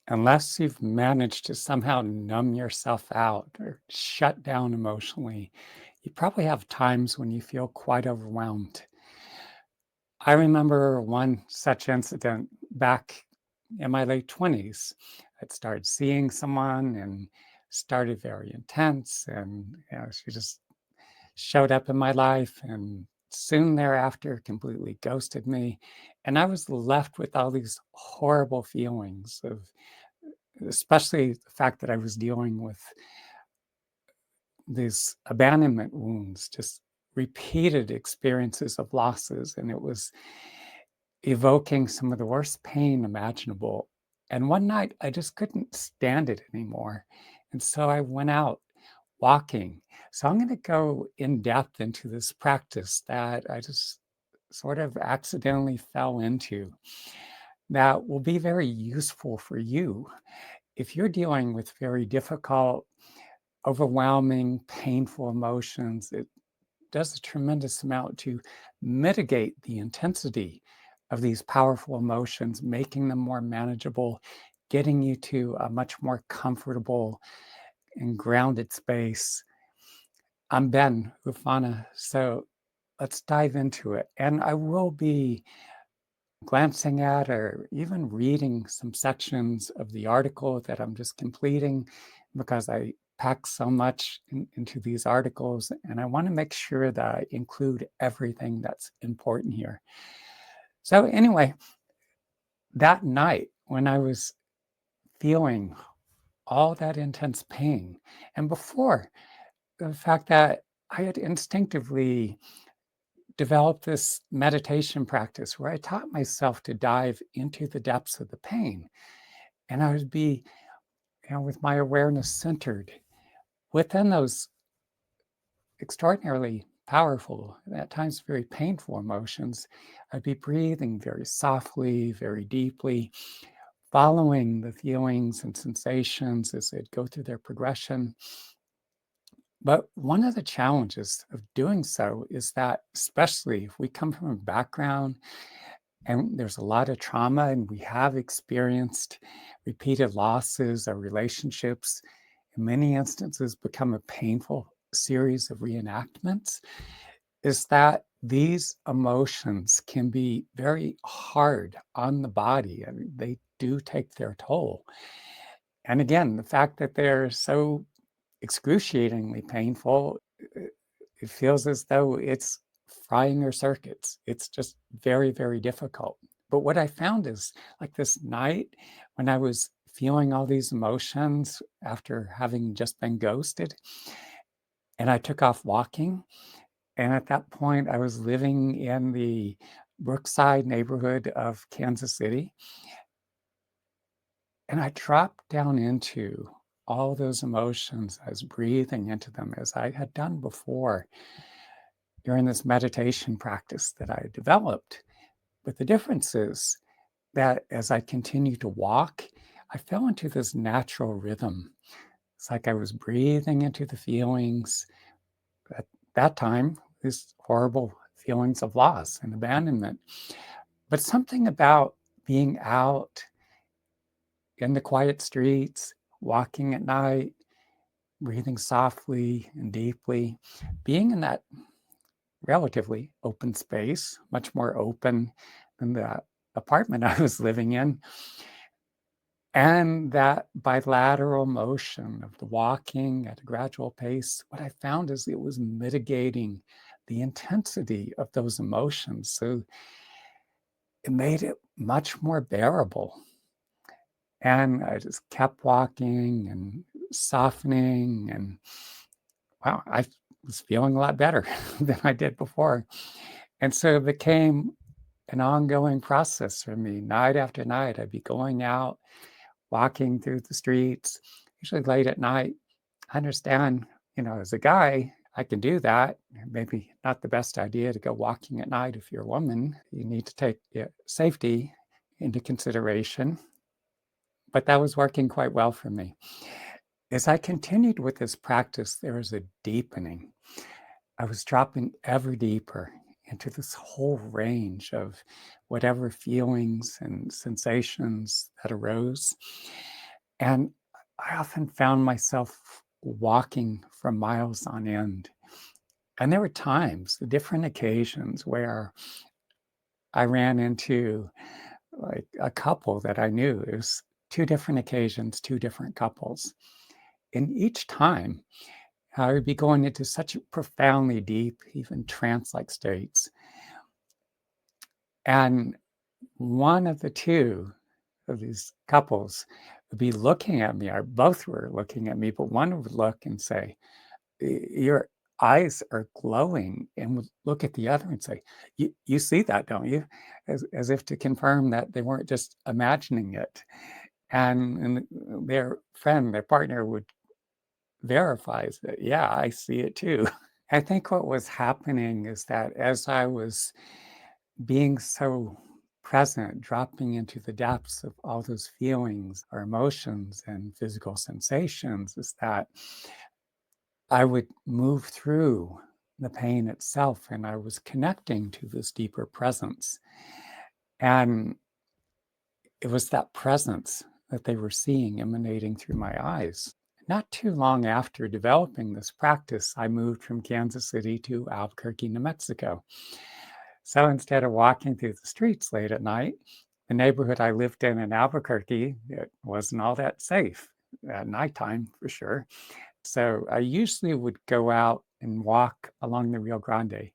unless you've managed to somehow numb yourself out or shut down emotionally, you probably have times when you feel quite overwhelmed. I remember one such incident back in my late 20s. I'd started seeing someone and started very intense, and she just showed up in my life and soon thereafter completely ghosted me. And I was left with all these horrible feelings of, especially the fact that I was dealing with these abandonment wounds, just repeated experiences of losses. And it was evoking some of the worst pain imaginable. And one night I just couldn't stand it anymore. And so I went out walking. So I'm going to go in depth into this practice that I just sort of accidentally fell into that will be very useful for you if you're dealing with very difficult, overwhelming, painful emotions. It does a tremendous amount to mitigate the intensity of these powerful emotions, making them more manageable, getting you to a much more comfortable and grounded space. I'm Ben Ufana, so let's dive into it. And I will be glancing at or even reading some sections of the article that I'm just completing because I pack so much into these articles, and I want to make sure that I include everything that's important here. So, anyway, that night when I was feeling all that intense pain, and before the fact that I had instinctively developed this meditation practice where I taught myself to dive into the depths of the pain. And I would be, with my awareness centered within those extraordinarily powerful, at times very painful emotions. I'd be breathing very softly, very deeply, following the feelings and sensations as they'd go through their progression. But one of the challenges of doing so is that, especially if we come from a background and there's a lot of trauma and we have experienced repeated losses, our relationships, in many instances, become a painful series of reenactments, is that these emotions can be very hard on the body. I mean, they do take their toll. And again, the fact that they're so excruciatingly painful, it feels as though it's frying your circuits. It's just very, very difficult. But what I found is like this night when I was feeling all these emotions after having just been ghosted, and I took off walking. And at that point, I was living in the Brookside neighborhood of Kansas City. And I dropped down into all those emotions. I was breathing into them as I had done before during this meditation practice that I developed. But the difference is that as I continued to walk, I fell into this natural rhythm. It's like I was breathing into the feelings. At that time, these horrible feelings of loss and abandonment. But something about being out in the quiet streets, walking at night, breathing softly and deeply, being in that relatively open space, much more open than the apartment I was living in. And that bilateral motion of the walking at a gradual pace, what I found is it was mitigating the intensity of those emotions. So it made it much more bearable. And I just kept walking and softening, and wow, I was feeling a lot better than I did before. And so it became an ongoing process for me. Night after night, I'd be going out, walking through the streets, usually late at night. I understand, as a guy, I can do that. Maybe not the best idea to go walking at night if you're a woman. You need to take safety into consideration. But that was working quite well for me. As I continued with this practice, there was a deepening. I was dropping ever deeper into this whole range of whatever feelings and sensations that arose. And I often found myself walking for miles on end. And there were times, different occasions, where I ran into like a couple that I knew. It was two different occasions, two different couples. And each time I would be going into such profoundly deep, even trance-like states. And one of the two of these couples would be looking at me, or both were looking at me, but one would look and say, Your eyes are glowing," and would look at the other and say, You see that, don't you?" As if to confirm that they weren't just imagining it. And their friend, their partner would verify that, "Yeah, I see it too." I think what was happening is that as I was being so present, dropping into the depths of all those feelings or emotions and physical sensations, is that I would move through the pain itself and I was connecting to this deeper presence. And it was that presence that they were seeing emanating through my eyes. Not too long after developing this practice, I moved from Kansas City to Albuquerque, New Mexico. So instead of walking through the streets late at night, the neighborhood I lived in Albuquerque, it wasn't all that safe at nighttime for sure. So I usually would go out and walk along the Rio Grande.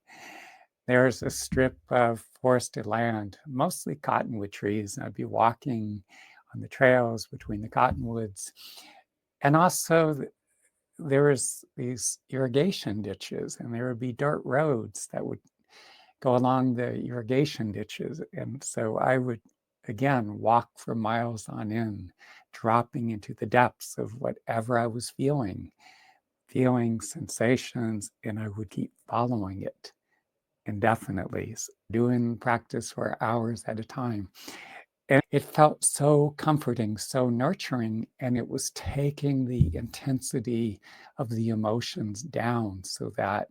There's a strip of forested land, mostly cottonwood trees, and I'd be walking on the trails between the cottonwoods. And also, there was these irrigation ditches, and there would be dirt roads that would go along the irrigation ditches. And so I would, again, walk for miles on end, dropping into the depths of whatever I was feeling sensations, and I would keep following it indefinitely, doing practice for hours at a time. And it felt so comforting, so nurturing, and it was taking the intensity of the emotions down so that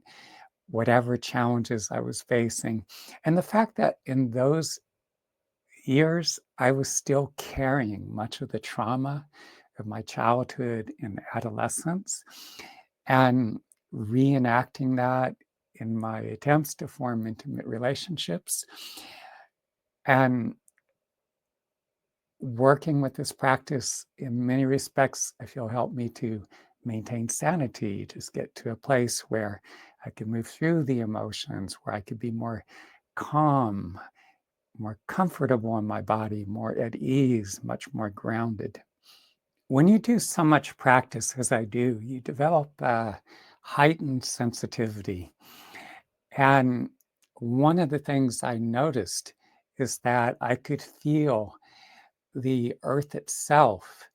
whatever challenges I was facing, and the fact that in those years, I was still carrying much of the trauma of my childhood and adolescence, and reenacting that in my attempts to form intimate relationships. And working with this practice, in many respects, I feel helped me to maintain sanity, just get to a place where I could move through the emotions, where I could be more calm, more comfortable in my body, more at ease, much more grounded. When you do so much practice as I do, you develop a heightened sensitivity. And one of the things I noticed is that I could feel the earth itself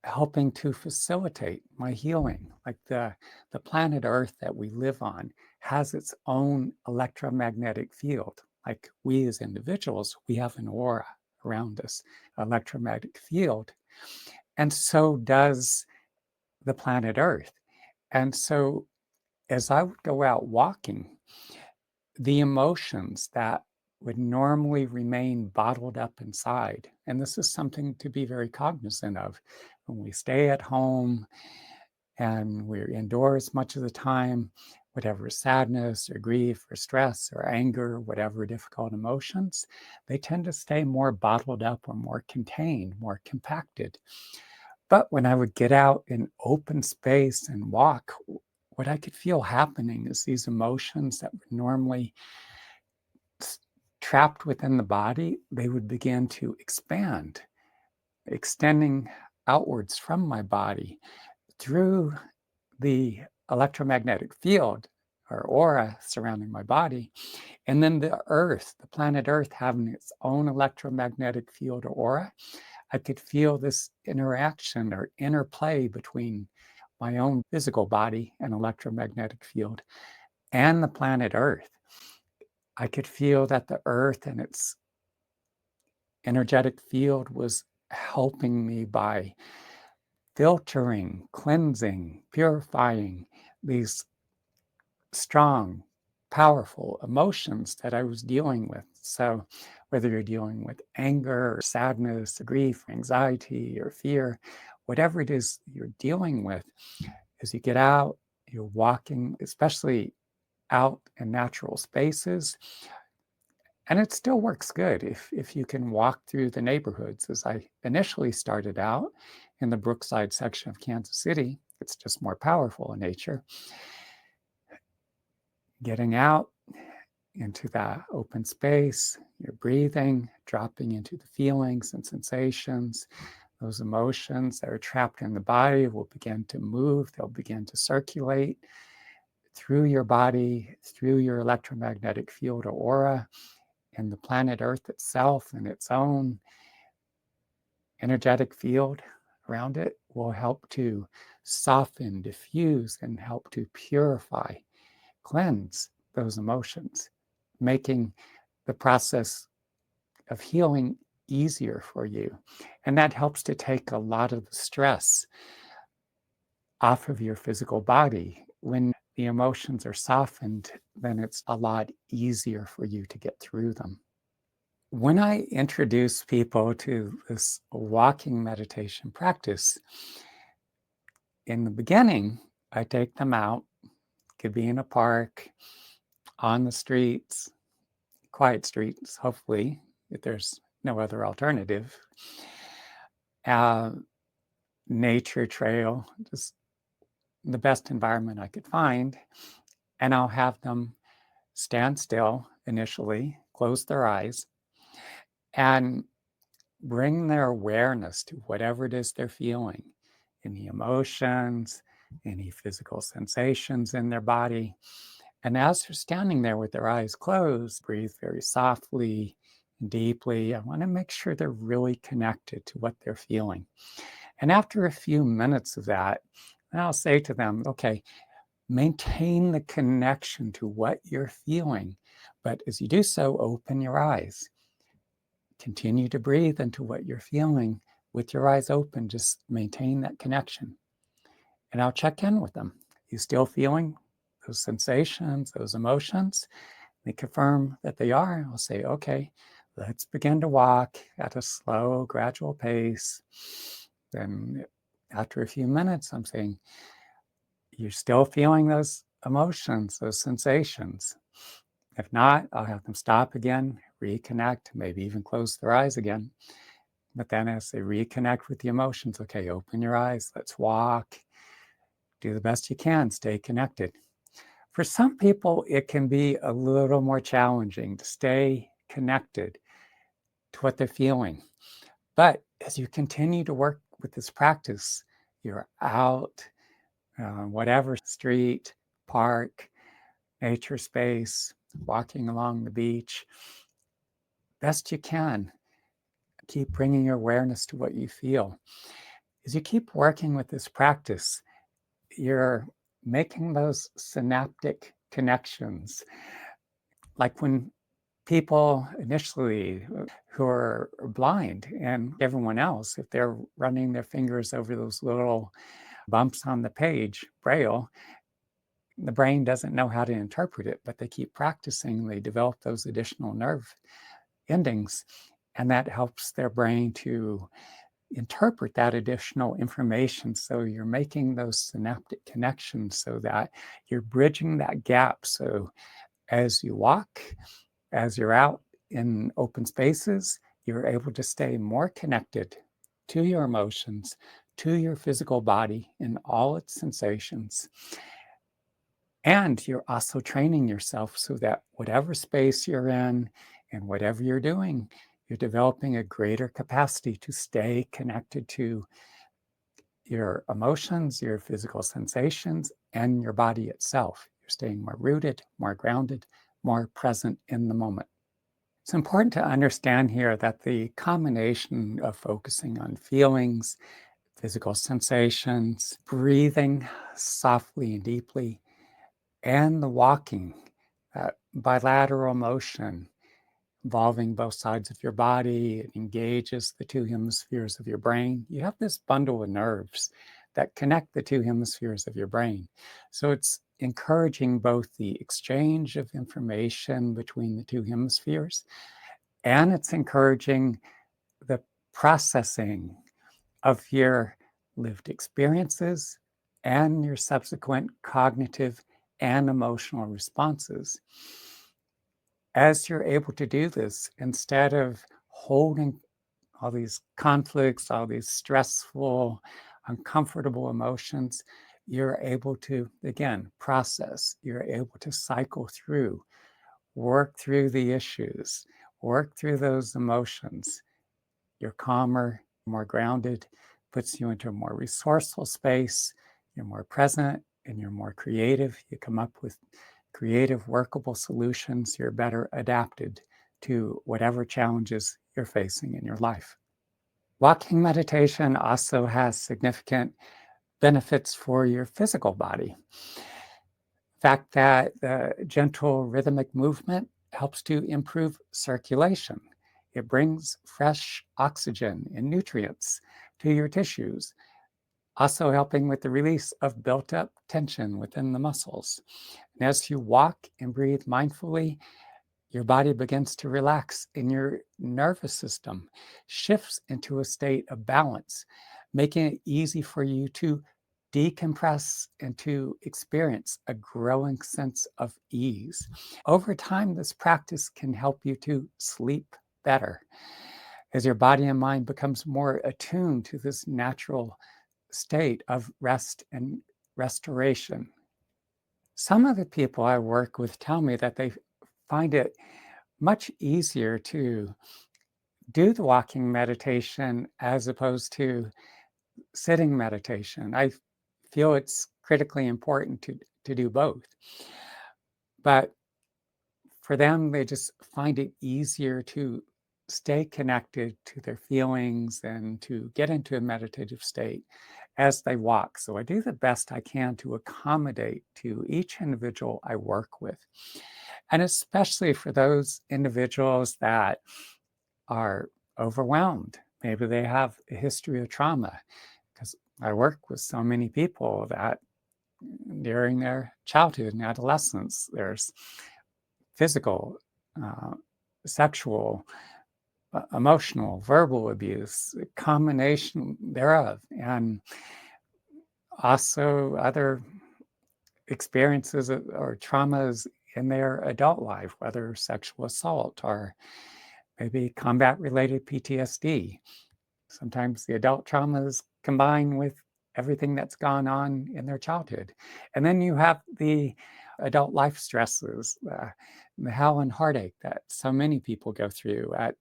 helping to facilitate my healing. Like the planet Earth that we live on has its own electromagnetic field. Like we as individuals, we have an aura around us, electromagnetic field. And so does the planet Earth. And so as I would go out walking, the emotions that would normally remain bottled up inside, and this is something to be very cognizant of when we stay at home and we're indoors much of the time, whatever sadness or grief or stress or anger, whatever difficult emotions, they tend to stay more bottled up or more contained, more compacted. But when I would get out in open space and walk, what I could feel happening is these emotions that were normally trapped within the body, they would begin to expand, extending outwards from my body through the electromagnetic field or aura surrounding my body. And then the Earth, the planet Earth, having its own electromagnetic field or aura, I could feel this interaction or interplay between my own physical body and electromagnetic field and the planet Earth. I could feel that the Earth and its energetic field was helping me by filtering, cleansing, purifying these strong, powerful emotions that I was dealing with. So whether you're dealing with anger or sadness, or grief, anxiety, or fear, whatever it is you're dealing with, as you get out, you're walking, especially out in natural spaces. And it still works good if you can walk through the neighborhoods. As I initially started out in the Brookside section of Kansas City, it's just more powerful in nature. Getting out into that open space, you're breathing, dropping into the feelings and sensations. Those emotions that are trapped in the body will begin to move, they'll begin to circulate through your body, through your electromagnetic field or aura, and the planet Earth itself and its own energetic field around it will help to soften, diffuse, and help to purify, cleanse those emotions, making the process of healing easier for you. And that helps to take a lot of the stress off of your physical body. When the emotions are softened, then it's a lot easier for you to get through them. When I introduce people to this walking meditation practice, in the beginning, I take them out, could be in a park, on the streets, quiet streets, hopefully, if there's no other alternative, uh, nature trail, just the best environment I could find. And I'll have them stand still initially, close their eyes, and bring their awareness to whatever it is they're feeling, any emotions, any physical sensations in their body. And as they're standing there with their eyes closed, breathe very softly and deeply. I want to make sure they're really connected to what they're feeling. And after a few minutes of that, I'll say to them, okay, maintain the connection to what you're feeling. But as you do so, open your eyes. Continue to breathe into what you're feeling with your eyes open. Just maintain that connection. And I'll check in with them. You still feeling those sensations, those emotions? They confirm that they are. I'll say, okay, let's begin to walk at a slow, gradual pace. Then after a few minutes, I'm saying, you're still feeling those emotions, those sensations. If not, I'll have them stop again, reconnect, maybe even close their eyes again. But then as they reconnect with the emotions, okay, open your eyes, let's walk, do the best you can, stay connected. For some people, it can be a little more challenging to stay connected to what they're feeling. But as you continue to work with this practice, you're out, whatever street, park, nature space, walking along the beach, best you can, keep bringing your awareness to what you feel. As you keep working with this practice, you're making those synaptic connections. Like when people initially who are blind and everyone else, if they're running their fingers over those little bumps on the page, Braille, the brain doesn't know how to interpret it, but they keep practicing. They develop those additional nerve endings, and that helps their brain to interpret that additional information. So you're making those synaptic connections so that you're bridging that gap. So as you walk, as you're out in open spaces, you're able to stay more connected to your emotions, to your physical body and all its sensations. And you're also training yourself so that whatever space you're in and whatever you're doing, you're developing a greater capacity to stay connected to your emotions, your physical sensations, and your body itself. You're staying more rooted, more grounded, more present in the moment. It's important to understand here that the combination of focusing on feelings, physical sensations, breathing softly and deeply, and the walking, bilateral motion involving both sides of your body. It engages the two hemispheres of your brain. You have this bundle of nerves that connect the two hemispheres of your brain. So it's encouraging both the exchange of information between the two hemispheres And it's encouraging the processing of your lived experiences and your subsequent cognitive and emotional responses. As you're able to do this, instead of holding all these conflicts, all these stressful, uncomfortable emotions, you're able to, again, process. You're able to cycle through, work through the issues, work through those emotions. You're calmer, more grounded, puts you into a more resourceful space. You're more present and you're more creative. You come up with creative, workable solutions. You're better adapted to whatever challenges you're facing in your life. Walking meditation also has significant benefits for your physical body. The fact that the gentle rhythmic movement helps to improve circulation. It brings fresh oxygen and nutrients to your tissues, also helping with the release of built up tension within the muscles. And as you walk and breathe mindfully, your body begins to relax and your nervous system shifts into a state of balance, making it easy for you to decompress and to experience a growing sense of ease. Over time, this practice can help you to sleep better as your body and mind becomes more attuned to this natural state of rest and restoration. Some of the people I work with tell me that they find it much easier to do the walking meditation as opposed to sitting meditation. I feel it's critically important to do both. But for them, they just find it easier to stay connected to their feelings and to get into a meditative state as they walk. So I do the best I can to accommodate to each individual I work with. And especially for those individuals that are overwhelmed. Maybe they have a history of trauma, because I work with so many people that during their childhood and adolescence, there's physical, uh, sexual, emotional, verbal abuse, a combination thereof, and also other experiences or traumas in their adult life, whether sexual assault or maybe combat related PTSD. Sometimes the adult traumas combine with everything that's gone on in their childhood. And then you have the adult life stresses, the hell and heartache that so many people go through at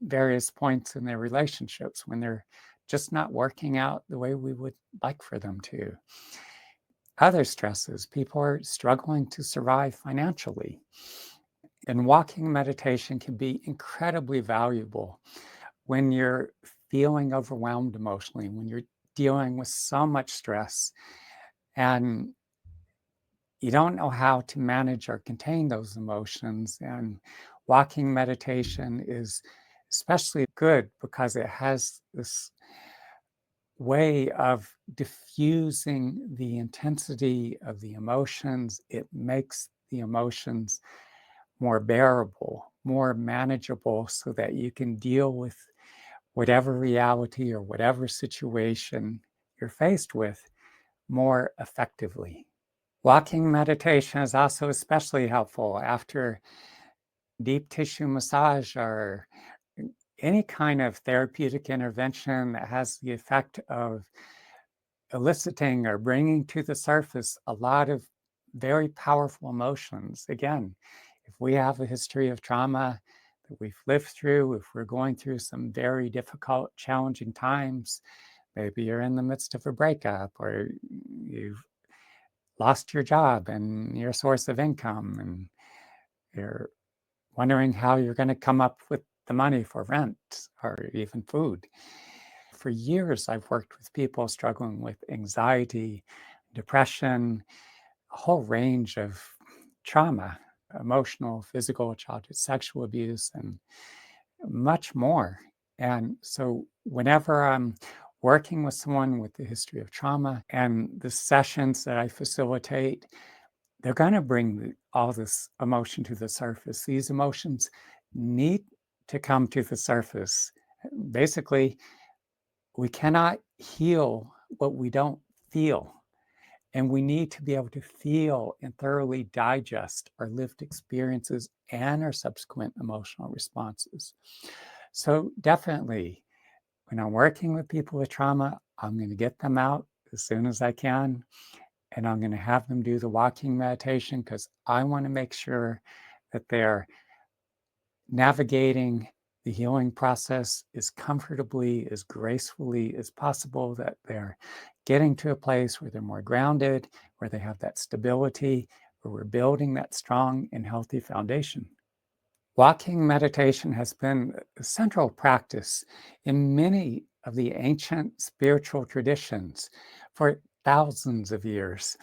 various points in their relationships when they're just not working out the way we would like for them to. Other stresses, people are struggling to survive financially. And walking meditation can be incredibly valuable when you're feeling overwhelmed emotionally, when you're dealing with so much stress and you don't know how to manage or contain those emotions. And walking meditation is especially good because it has this way of diffusing the intensity of the emotions. It makes the emotions more bearable, more manageable, so that you can deal with whatever reality or whatever situation you're faced with more effectively. Walking meditation is also especially helpful after deep tissue massage or any kind of therapeutic intervention that has the effect of eliciting or bringing to the surface a lot of very powerful emotions. Again, if we have a history of trauma that we've lived through, if we're going through some very difficult, challenging times, maybe you're in the midst of a breakup or you've lost your job and your source of income, and you're wondering how you're going to come up with the money for rent or even food. For years, I've worked with people struggling with anxiety, depression, a whole range of trauma, emotional, physical, childhood sexual abuse, and much more. And so, whenever I'm working with someone with a history of trauma and the sessions that I facilitate, they're going to bring all this emotion to the surface. These emotions need to come to the surface. Basically, we cannot heal what we don't feel. And we need to be able to feel and thoroughly digest our lived experiences and our subsequent emotional responses. So, definitely, when I'm working with people with trauma, I'm going to get them out as soon as I can. And I'm going to have them do the walking meditation because I want to make sure that they're navigating the healing process as comfortably, as gracefully as possible, that they're getting to a place where they're more grounded, where they have that stability, where we're building that strong and healthy foundation. Walking meditation has been a central practice in many of the ancient spiritual traditions for thousands of years.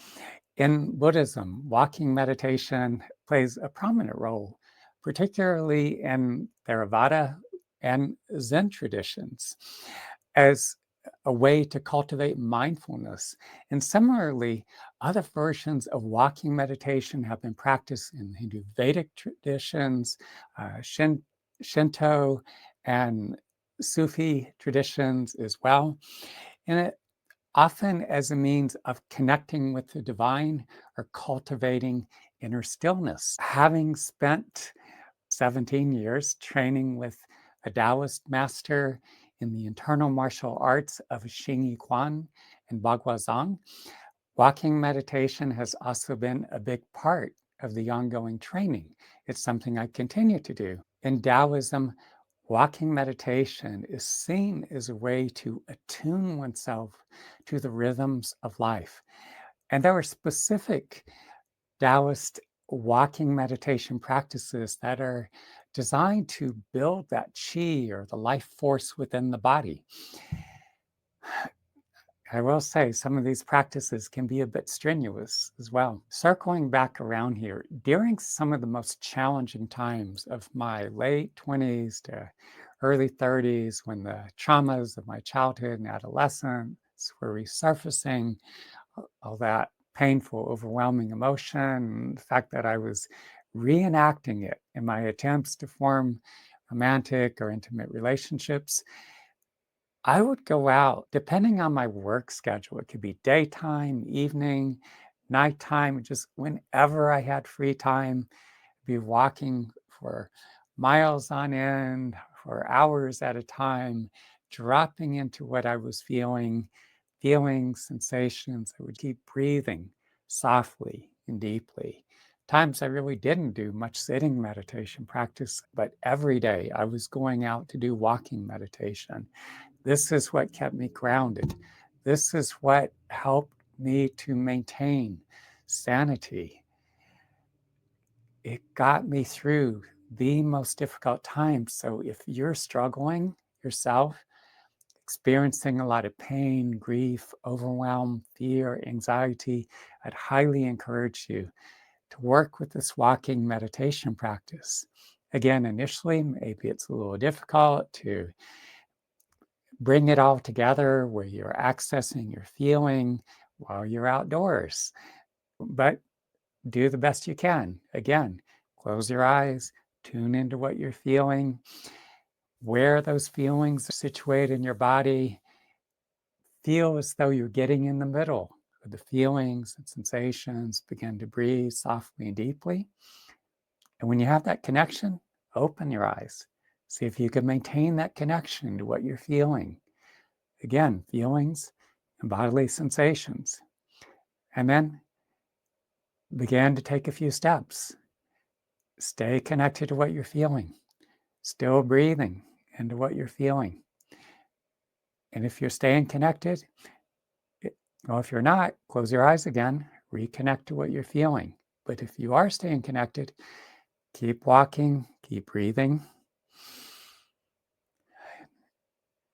In Buddhism, walking meditation plays a prominent role, particularly in Theravada and Zen traditions, as a way to cultivate mindfulness. And similarly, other versions of walking meditation have been practiced in Hindu Vedic traditions, Shinto, and Sufi traditions as well. And it often as a means of connecting with the divine or cultivating inner stillness. Having spent 17 years training with a Taoist master in the internal martial arts of Xing Quan and Baguazhang, walking meditation has also been a big part of the ongoing training. It's something I continue to do. In Taoism, walking meditation is seen as a way to attune oneself to the rhythms of life. And there are specific Taoist walking meditation practices that are designed to build that qi or the life force within the body. I will say some of these practices can be a bit strenuous as well. Circling back around here, during some of the most challenging times of my late 20s to early 30s, when the traumas of my childhood and adolescence were resurfacing, all that painful, overwhelming emotion, the fact that I was reenacting it in my attempts to form romantic or intimate relationships, I would go out, depending on my work schedule. It could be daytime, evening, nighttime, just whenever I had free time, be walking for miles on end, for hours at a time, dropping into what I was feeling, feeling sensations. I would keep breathing softly and deeply. Times I really didn't do much sitting meditation practice, but every day I was going out to do walking meditation. This is what kept me grounded. This is what helped me to maintain sanity. It got me through the most difficult times. So if you're struggling yourself, experiencing a lot of pain, grief, overwhelm, fear, anxiety, I'd highly encourage you to work with this walking meditation practice. Again, initially, maybe it's a little difficult to bring it all together where you're accessing your feeling while you're outdoors. But do the best you can. Again, close your eyes, tune into what you're feeling, where those feelings are situated in your body. Feel as though you're getting in the middle of the feelings and sensations. Begin to breathe softly and deeply. And when you have that connection, open your eyes. See if you can maintain that connection to what you're feeling. Again, feelings and bodily sensations. And then begin to take a few steps. Stay connected to what you're feeling. Still breathing into what you're feeling. And if you're staying connected, well, if you're not, close your eyes again, reconnect to what you're feeling. But if you are staying connected, keep walking, keep breathing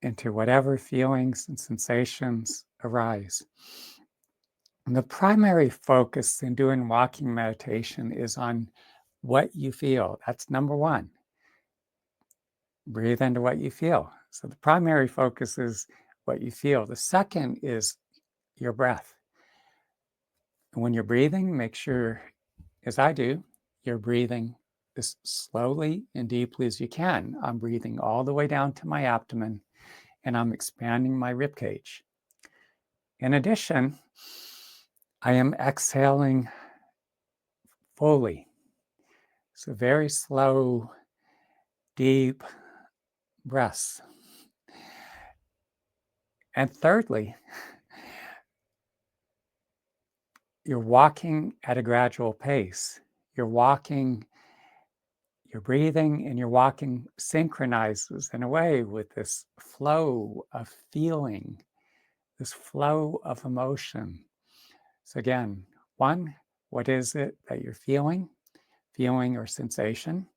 into whatever feelings and sensations arise. And the primary focus in doing walking meditation is on what you feel. That's number one. Breathe into what you feel. So the primary focus is what you feel. The second is your breath. And when you're breathing, make sure, as I do, you're breathing as slowly and deeply as you can. I'm breathing all the way down to my abdomen and I'm expanding my rib cage. In addition, I am exhaling fully. So very slow, deep breaths. And thirdly, you're walking at a gradual pace. You're walking, your breathing and your walking synchronizes in a way with this flow of feeling, this flow of emotion. So again, one, what is it that you're feeling or sensation?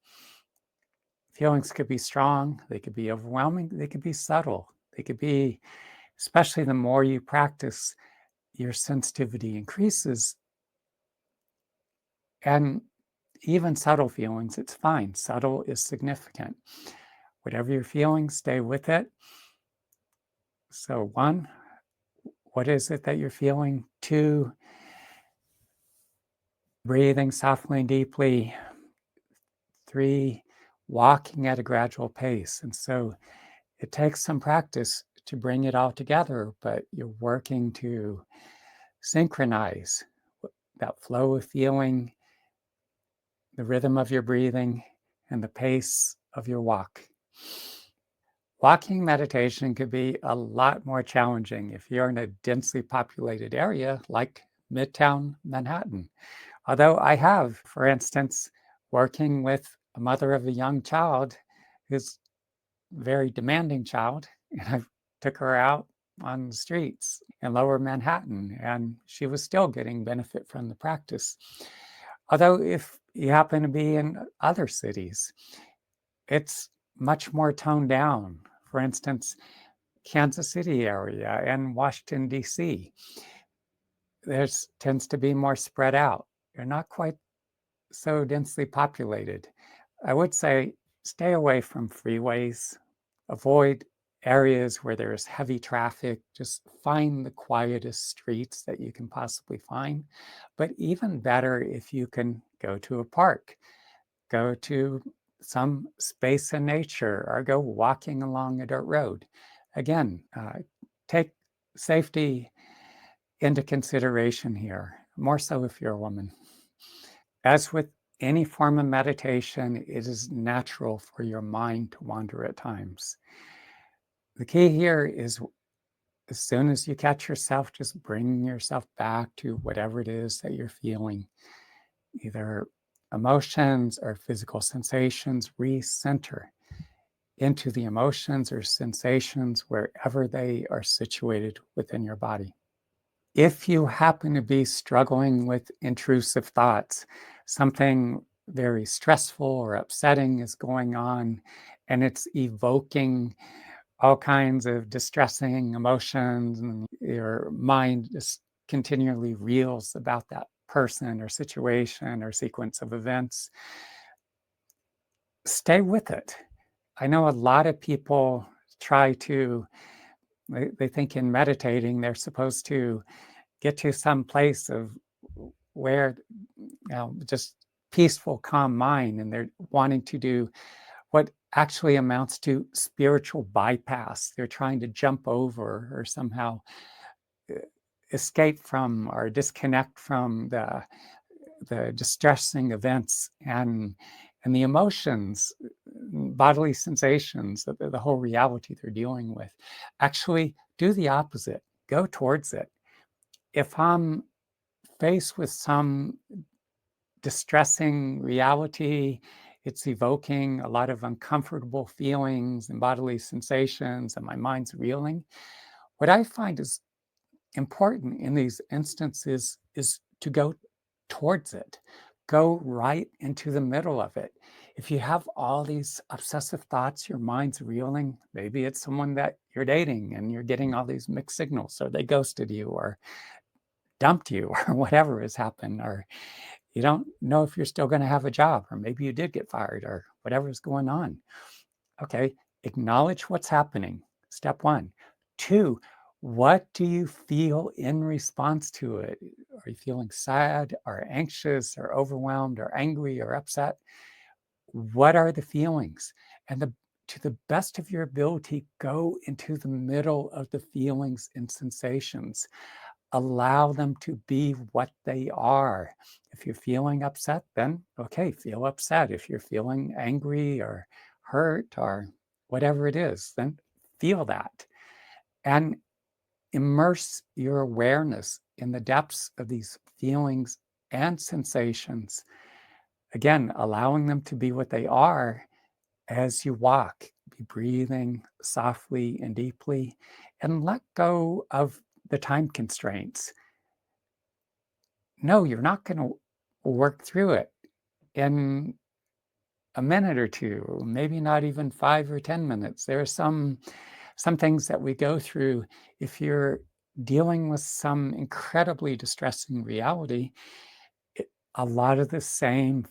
Feelings could be strong, they could be overwhelming, they could be subtle, they could be, especially the more you practice, your sensitivity increases. And even subtle feelings, it's fine. Subtle is significant. Whatever you're feeling, stay with it. So, one, what is it that you're feeling? Two, breathing softly and deeply. Three, walking at a gradual pace. And so it takes some practice to bring it all together, but you're working to synchronize that flow of feeling, the rhythm of your breathing, and the pace of your walk. Walking meditation could be a lot more challenging if you're in a densely populated area like Midtown Manhattan. Although I have, for instance, working with a mother of a young child who's a very demanding child, and I took her out on the streets in lower Manhattan, and she was still getting benefit from the practice. Although if you happen to be in other cities, it's much more toned down. For instance, Kansas City area and Washington, D.C., there's tends to be more spread out. They're not quite so densely populated. I would say stay away from freeways, avoid areas where there's heavy traffic, just find the quietest streets that you can possibly find. But even better if you can go to a park, go to some space in nature, or go walking along a dirt road. Again, take safety into consideration here, more so if you're a woman. As with any form of meditation, it is natural for your mind to wander at times. The key here is as soon as you catch yourself, just bring yourself back to whatever it is that you're feeling, either emotions or physical sensations. Recenter into the emotions or sensations wherever they are situated within your body. If you happen to be struggling with intrusive thoughts, something very stressful or upsetting is going on, and it's evoking all kinds of distressing emotions, and your mind just continually reels about that person or situation or sequence of events, stay with it. I know a lot of people try to, they think in meditating, they're supposed to get to some place of where, just peaceful, calm mind, and they're wanting to do what actually amounts to spiritual bypass. They're trying to jump over or somehow uh, escape from or disconnect from the distressing events and the emotions, bodily sensations, the whole reality they're dealing with. Actually, do the opposite. Go towards it. If I'm faced with some distressing reality, it's evoking a lot of uncomfortable feelings and bodily sensations, and my mind's reeling. What I find is important in these instances is to go towards it. Go right into the middle of it. If you have all these obsessive thoughts, your mind's reeling, maybe it's someone that you're dating and you're getting all these mixed signals, or they ghosted you or dumped you, or whatever has happened, or you don't know if you're still going to have a job, or maybe you did get fired, or whatever's going on. Okay, acknowledge what's happening. Step one. Two, what do you feel in response to it? Are you feeling sad or anxious or overwhelmed or angry or upset? What are the feelings? And to the best of your ability, go into the middle of the feelings and sensations. Allow them to be what they are. If you're feeling upset, then okay, feel upset. If you're feeling angry or hurt or whatever it is, then feel that. And immerse your awareness in the depths of these feelings and sensations. Again, allowing them to be what they are as you walk. Be breathing softly and deeply, and let go of the time constraints. No, you're not going to work through it in a minute or two, maybe not even 5 or 10 minutes. There are some things that we go through. If you're dealing with some incredibly distressing reality, a lot of the same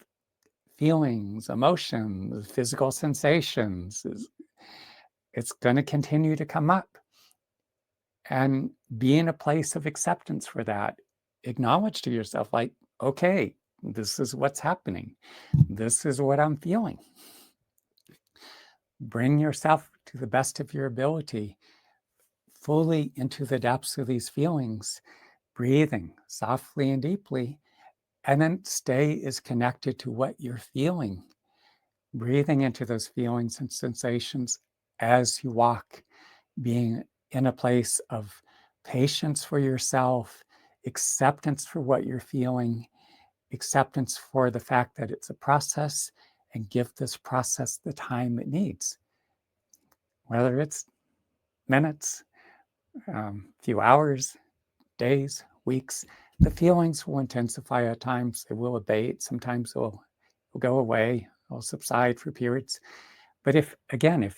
feelings, emotions, physical sensations, it's going to continue to come up. And be in a place of acceptance for that. Acknowledge to yourself, like, okay, this is what's happening. This is what I'm feeling. Bring yourself to the best of your ability fully into the depths of these feelings, breathing softly and deeply, and then stay as connected to what you're feeling, breathing into those feelings and sensations as you walk, being in a place of patience for yourself, acceptance for what you're feeling, acceptance for the fact that it's a process, and give this process the time it needs, whether it's minutes, few hours, days, weeks. The feelings will intensify at times. They will abate. Sometimes they'll go away. They'll subside for periods. But if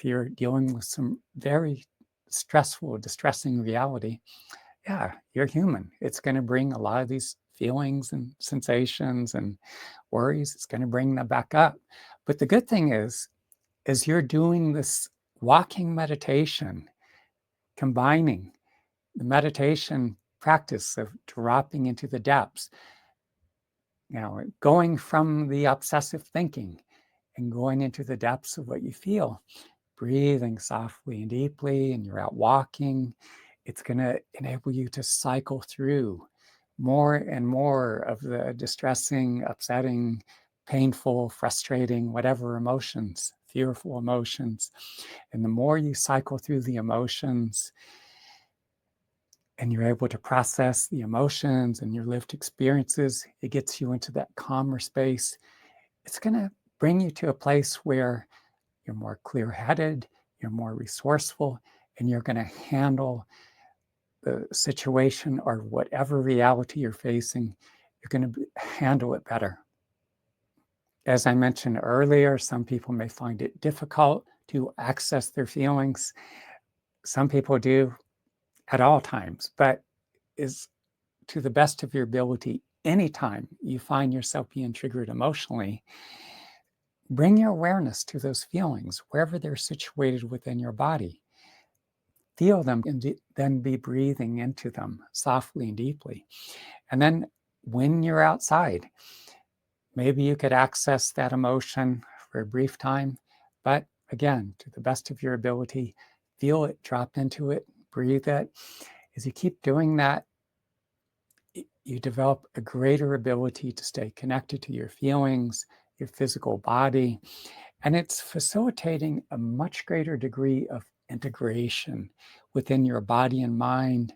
you're dealing with some very stressful, distressing reality, yeah, you're human. It's going to bring a lot of these feelings and sensations and worries. It's going to bring them back up. But the good thing is, as you're doing this walking meditation, combining the meditation practice of dropping into the depths, going from the obsessive thinking and going into the depths of what you feel, breathing softly and deeply, and you're out walking, it's going to enable you to cycle through more and more of the distressing, upsetting, painful, frustrating, whatever emotions, fearful emotions. And the more you cycle through the emotions and you're able to process the emotions and your lived experiences, it gets you into that calmer space. It's going to bring you to a place where you're more clear-headed, you're more resourceful, and you're going to handle the situation or whatever reality you're facing, you're going to handle it better. As I mentioned earlier, some people may find it difficult to access their feelings. Some people do at all times, but is to the best of your ability, anytime you find yourself being triggered emotionally, bring your awareness to those feelings, wherever they're situated within your body. Feel them and then be breathing into them softly and deeply. And then when you're outside, maybe you could access that emotion for a brief time, but again, to the best of your ability, feel it, drop into it, breathe it. As you keep doing that, you develop a greater ability to stay connected to your feelings, your physical body, and it's facilitating a much greater degree of integration within your body and mind,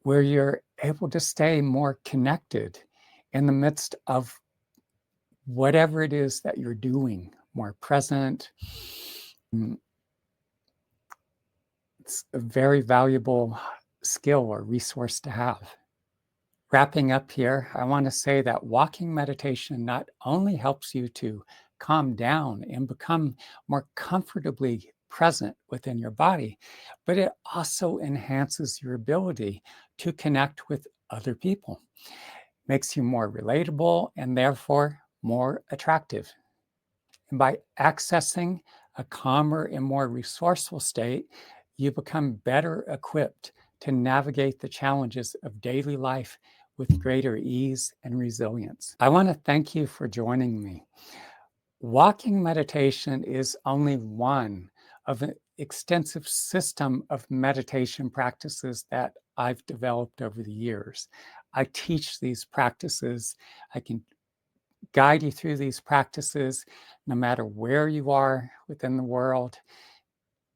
where you're able to stay more connected in the midst of whatever it is that you're doing, more present. It's a very valuable skill or resource to have. Wrapping up here, I want to say that walking meditation not only helps you to calm down and become more comfortably present within your body, but it also enhances your ability to connect with other people, makes you more relatable and therefore more attractive. And by accessing a calmer and more resourceful state, you become better equipped to navigate the challenges of daily life with greater ease and resilience. I want to thank you for joining me. Walking meditation is only one of an extensive system of meditation practices that I've developed over the years. I teach these practices. I can guide you through these practices no matter where you are within the world.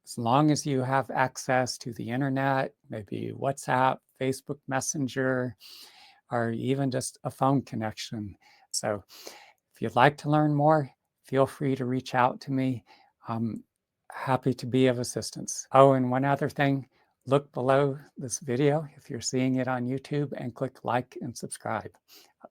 As long as you have access to the internet, maybe WhatsApp, Facebook Messenger, or even just a phone connection. So if you'd like to learn more, feel free to reach out to me. I'm happy to be of assistance. Oh, and one other thing, look below this video if you're seeing it on YouTube and click like and subscribe.